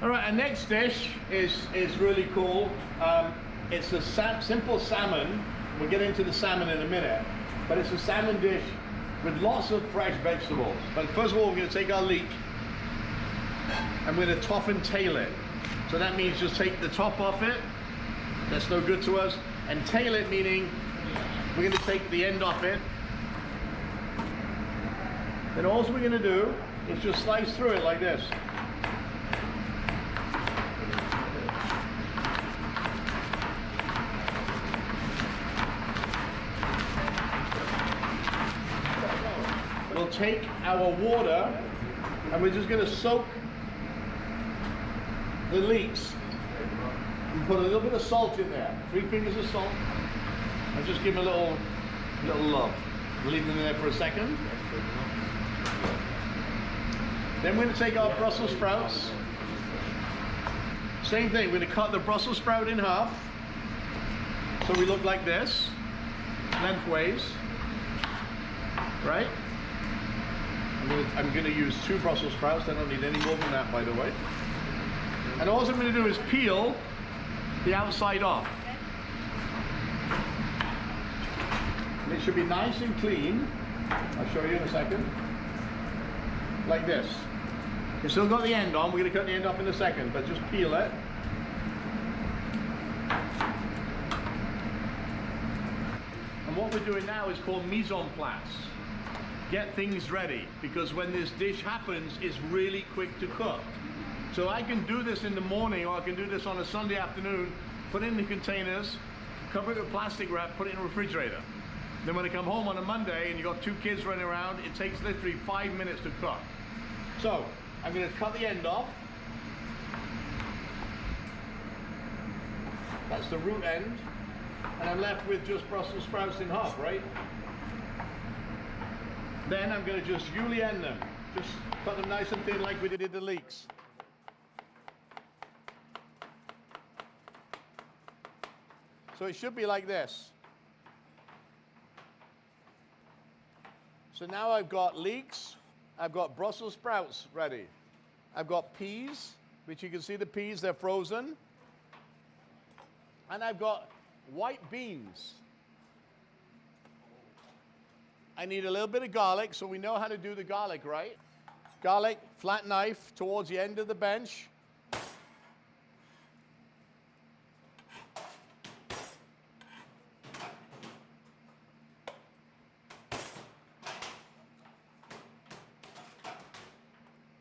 All right, our next dish is really cool. It's a simple salmon. We'll get into the salmon in a minute, but it's a salmon dish with lots of fresh vegetables. But first of all, we're going to take our leek and we're going to top and tail it. So that means just take the top off it. That's no good to us. And tail it, meaning we're going to take the end off it. Then all we're going to do is just slice through it like this. We'll take our water and we're just going to soak the leeks and put a little bit of salt in there. 3 fingers of salt. And just give them a little love. Leave them in there for a second. Then we're going to take our Brussels sprouts. Same thing, we're going to cut the Brussels sprout in half. So we look like this, lengthways, right? I'm going to use 2 Brussels sprouts. I don't need any more than that, by the way. And all I'm going to do is peel the outside off. And it should be nice and clean. I'll show you in a second. Like this. You've still got the end on. We're going to cut the end off in a second, but just peel it. And what we're doing now is called mise en place. Get things ready, because when this dish happens, it's really quick to cook. So I can do this in the morning, or I can do this on a Sunday afternoon, put it in the containers, cover it with plastic wrap, put it in the refrigerator. Then when I come home on a Monday and you've got 2 kids running around, it takes literally 5 minutes to cook. So I'm going to cut the end off. That's the root end. And I'm left with just Brussels sprouts in half, right? Then I'm going to just julienne them. Just cut them nice and thin like we did the leeks. So it should be like this. So now I've got leeks, I've got Brussels sprouts ready. I've got peas, which you can see the peas, they're frozen. And I've got white beans. I need a little bit of garlic, so we know how to do the garlic, right? Garlic, flat knife towards the end of the bench.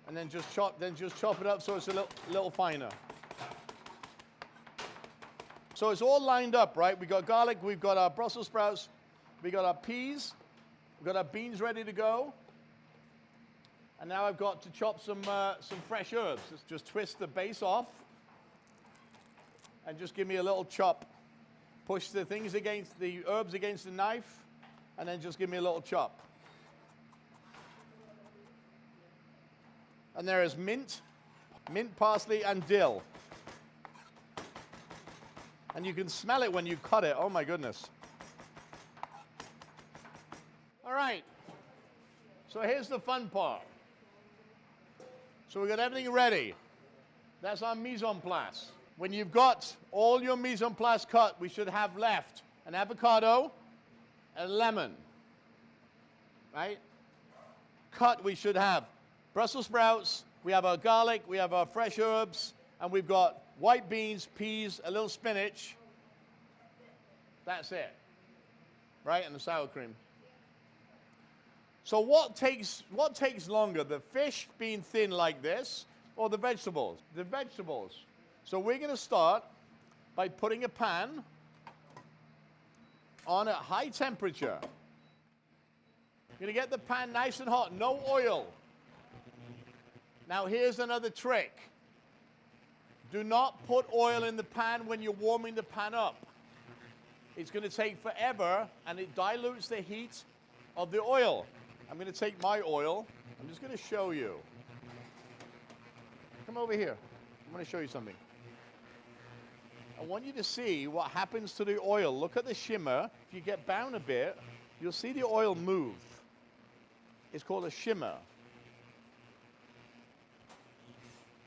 And then just chop it up so it's a little finer. So it's all lined up, right? We got garlic, we've got our Brussels sprouts, we got our peas, we've got our beans ready to go. And now I've got to chop some fresh herbs. Just twist the base off and just give me a little chop. Push the herbs against the knife, and then just give me a little chop. And there is mint, parsley, and dill. And you can smell it when you cut it. Oh my goodness. All right. So here's the fun part. So we got everything ready. That's our mise en place. When you've got all your mise en place cut, we should have left an avocado and a lemon. Right? Cut, we should have Brussels sprouts, we have our garlic, we have our fresh herbs, and we've got white beans, peas, a little spinach. That's it. Right? And the sour cream. So what takes longer, the fish being thin like this, or the vegetables? The vegetables. So we're going to start by putting a pan on a high temperature. You're going to get the pan nice and hot, no oil. Now here's another trick. Do not put oil in the pan when you're warming the pan up. It's going to take forever and it dilutes the heat of the oil. I'm going to take my oil. I'm just going to show you. Come over here. I'm going to show you something. I want you to see what happens to the oil. Look at the shimmer. If you get down a bit, you'll see the oil move. It's called a shimmer.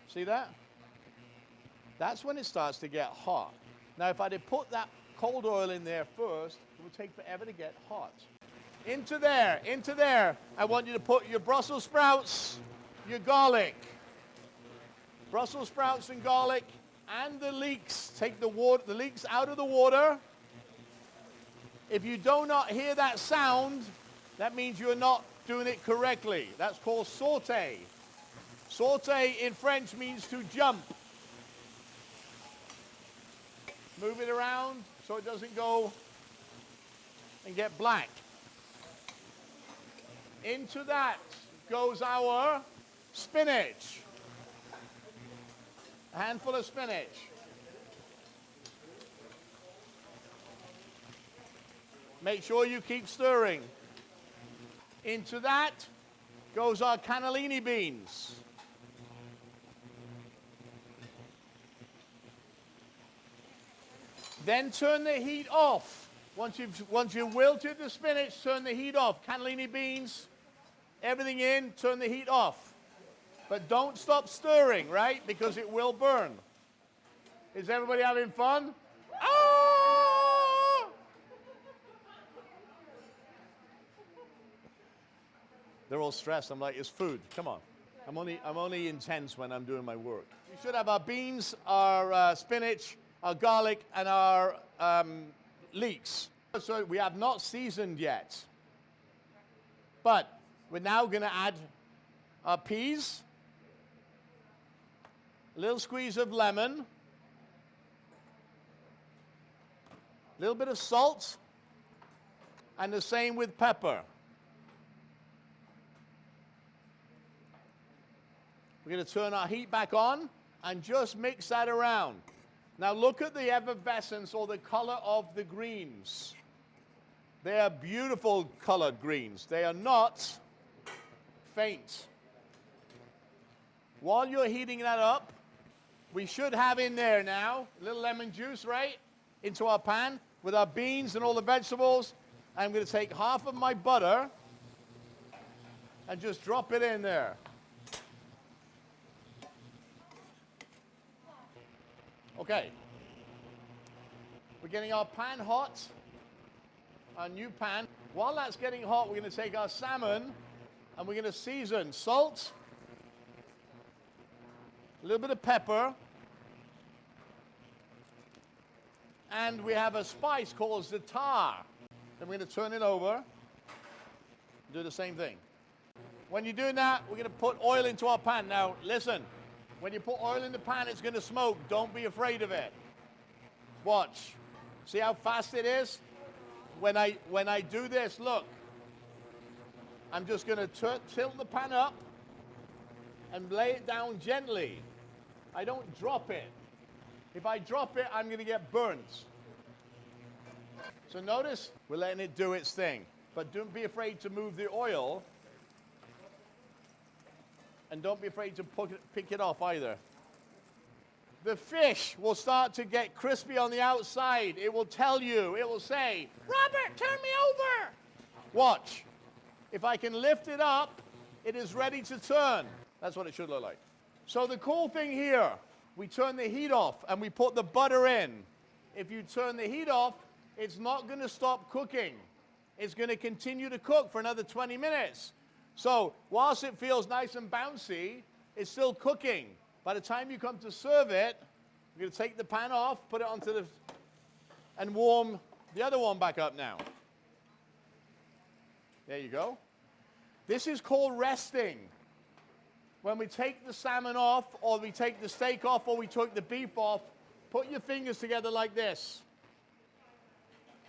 See that? That's when it starts to get hot. Now, if I'd have put that cold oil in there first, it would take forever to get hot. Into there. I want you to put your Brussels sprouts, your garlic. Brussels sprouts and garlic and the leeks. Take the leeks out of the water. If you do not hear that sound, that means you're not doing it correctly. That's called sauté. Sauté in French means to jump. Move it around so it doesn't go and get black. Into that goes our spinach. A handful of spinach. Make sure you keep stirring. Into that goes our cannellini beans. Then turn the heat off. Once you've wilted the spinach, turn the heat off. Cannellini beans, everything in, turn the heat off. But don't stop stirring, right? Because it will burn. Is everybody having fun? Ah! They're all stressed. I'm like, it's food. Come on. I'm only intense when I'm doing my work. We should have our beans, our spinach, our garlic, and our leeks. So we have not seasoned yet. But we're now going to add our peas, a little squeeze of lemon, a little bit of salt, and the same with pepper. We're going to turn our heat back on and just mix that around. Now look at the effervescence or the color of the greens. They are beautiful colored greens. They are not faint. While you're heating that up, we should have in there now a little lemon juice, right? Into our pan with our beans and all the vegetables. I'm going to take half of my butter and just drop it in there. Okay. We're getting our pan hot, our new pan. While that's getting hot, we're going to take our salmon and we're going to season salt, a little bit of pepper, and we have a spice called za'atar. Then we're going to turn it over and do the same thing. When you're doing that, we're going to put oil into our pan. Now, listen, when you put oil in the pan, it's going to smoke. Don't be afraid of it. Watch. See how fast it is? When I do this, look. I'm just going to tilt the pan up and lay it down gently. I don't drop it. If I drop it, I'm going to get burnt. So notice, we're letting it do its thing. But don't be afraid to move the oil. And don't be afraid to pick it off either. The fish will start to get crispy on the outside. It will tell you, it will say, Robert, turn me over. Watch. If I can lift it up, it is ready to turn. That's what it should look like. So the cool thing here, we turn the heat off and we put the butter in. If you turn the heat off, it's not going to stop cooking. It's going to continue to cook for another 20 minutes. So whilst it feels nice and bouncy, it's still cooking. By the time you come to serve it, you're going to take the pan off, put it onto the, and warm the other one back up now. There you go. This is called resting. When we take the salmon off, or we take the steak off, or we take the beef off, put your fingers together like this.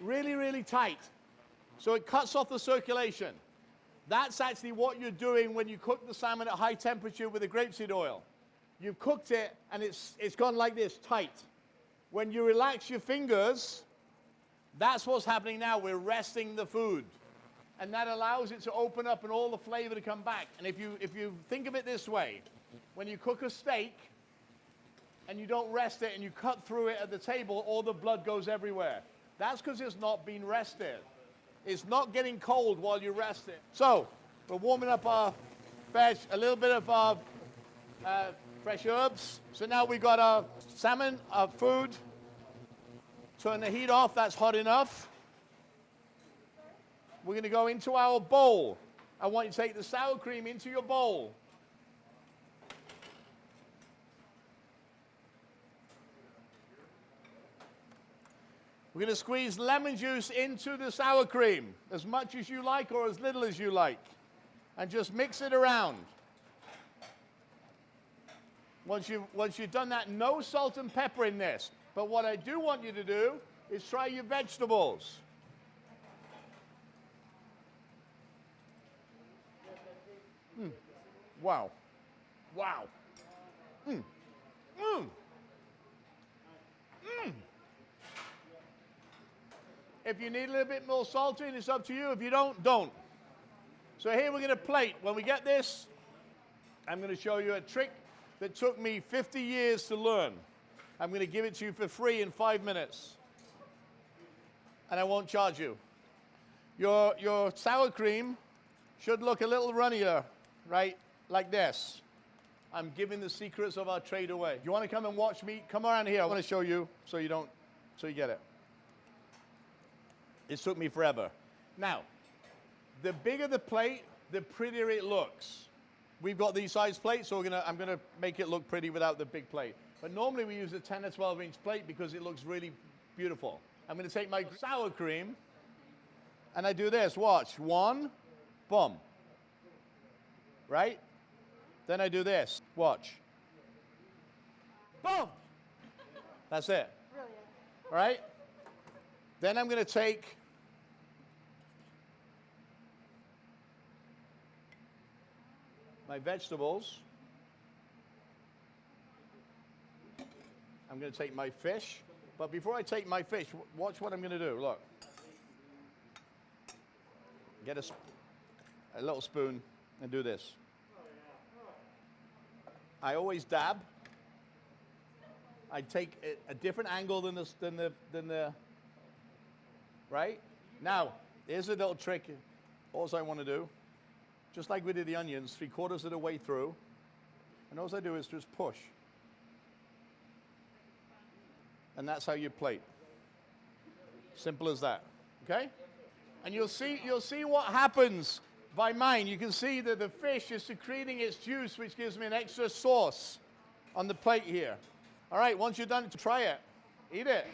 Really, really tight. So it cuts off the circulation. That's actually what you're doing when you cook the salmon at high temperature with the grapeseed oil. You've cooked it, and it's gone like this, tight. When you relax your fingers, that's what's happening now. We're resting the food. And that allows it to open up and all the flavor to come back. And if you think of it this way, when you cook a steak, and you don't rest it, and you cut through it at the table, all the blood goes everywhere. That's because it's not been rested. It's not getting cold while you rest it. So, we're warming up our veg, a little bit of our fresh herbs. So now we've got our salmon, our food. Turn the heat off, that's hot enough. We're going to go into our bowl. I want you to take the sour cream into your bowl. We're going to squeeze lemon juice into the sour cream, as much as you like or as little as you like. And just mix it around. Once you've done that, no salt and pepper in this. But what I do want you to do is try your vegetables. Wow. Wow. If you need a little bit more salty, it's up to you. If you don't, don't. So here we're going to plate. When we get this, I'm going to show you a trick that took me 50 years to learn. I'm going to give it to you for free in 5 minutes. And I won't charge you. Your sour cream should look a little runnier, right? Like this. I'm giving the secrets of our trade away. You want to come and watch me? Come around here. I want to show you so you get it. It took me forever. Now, the bigger the plate, the prettier it looks. We've got these size plates, so I'm gonna make it look pretty without the big plate. But normally we use a 10 or 12 inch plate because it looks really beautiful. I'm gonna take my sour cream and I do this, watch. 1, boom. Right? Then I do this, watch. Boom! That's it. Brilliant. All right? Then I'm gonna take my vegetables. I'm going to take my fish. But before I take my fish, watch what I'm going to do. Look. Get a little spoon and do this. I always dab. I take a different angle than the right? Now, here's a little trick. All I want to do, just like we did the onions, 3/4 of the way through, and all I do is just push. And that's how you plate. Simple as that, okay? And you'll see what happens by mine. You can see that the fish is secreting its juice, which gives me an extra sauce on the plate here. All right, once you're done, try it. Eat it.